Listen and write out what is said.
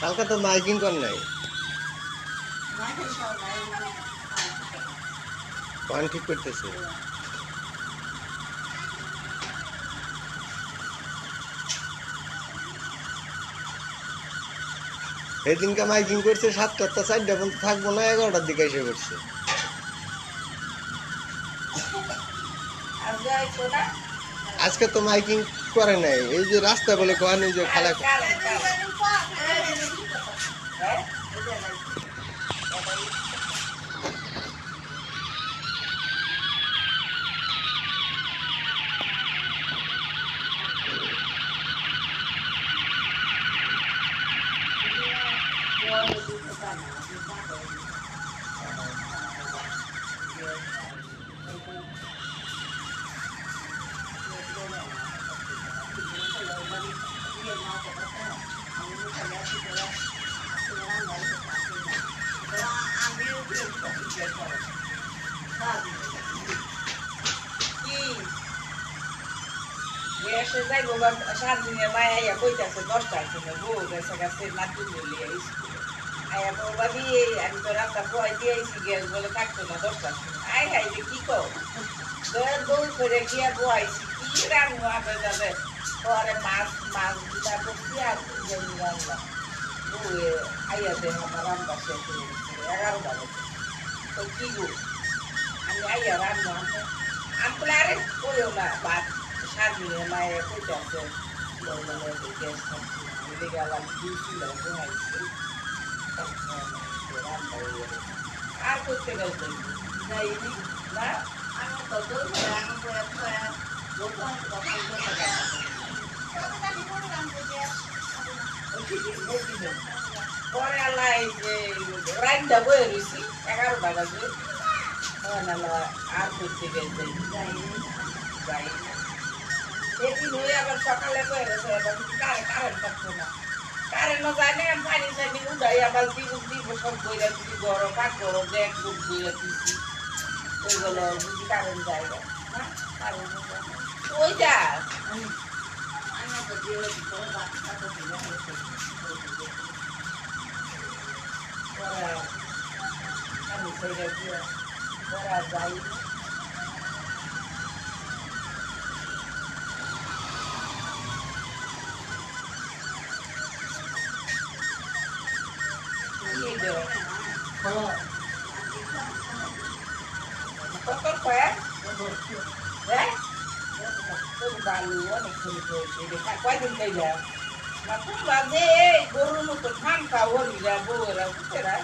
কালকে তো মাইকিং কর নাই পান ঠিক করতেছে সেদিনকে মাইকিং করছে 7টা 4টা পর্যন্ত থাকবো না 11টার দিকে এসে করছে আজকে তো মাইকিং করে নাই এই যে রাস্তা বলে কোয়ানি যে খালা যাই বাবা 7 দিনের মায়া ইয়া কইতাছে 10টার সময় বউ গেছে গাছে নাতি বলি আয়া বাবা দিয়ে আমি তো রাস্তা পোয়াই দিয়েছি গ্যাস বলে থাকতো না 10টার সময় আয় হাই রে কি কও দৌড় করে গিয়া পোয়াইছি কি রান্না হবে যাবে পরে মাছ দুটা করছি আর জমি রান্না বউয়ে আইয়া দেহ আমার রান্না শেষ হয়ে গেছে 11টা বাজে তো কি গো আমি আইয়া রান্না আমগুলো আরে কইও না ভাত 7 দিনের মায়া কইতাছে গ্যাস আমি গেলাম দিয়েছিল পোয়াইছি আর করতে গেছে যাইনি না আমি তো দৌড় করে এখন পরে আল্লাহ এই যে রাইনটা বয়ে রয়েছি 11টা বাজে আর করতে গেছে যাই সেদিন হয়ে আবার সকালে বয়ে গেছে এবার কারেন্ট থাকতো না কারেন্ট যায় না পানি সানি উঠাই আবার দিব সব বইরা দিচ্ছি গরম কাকড় ব্যাগ বুক বইরা দিচ্ছি ওইগুলো যদি কারেন্ট যায় না কারেন্ট ওই যা আমি সেইটা দিয়ে পড়া যাই কত কয়েক বালু অনেকক্ষণ কয়দিন খাইলা না তোমরা যে গরুর মতো ঠান্ডা হলি বউয়েরা বুঝেরা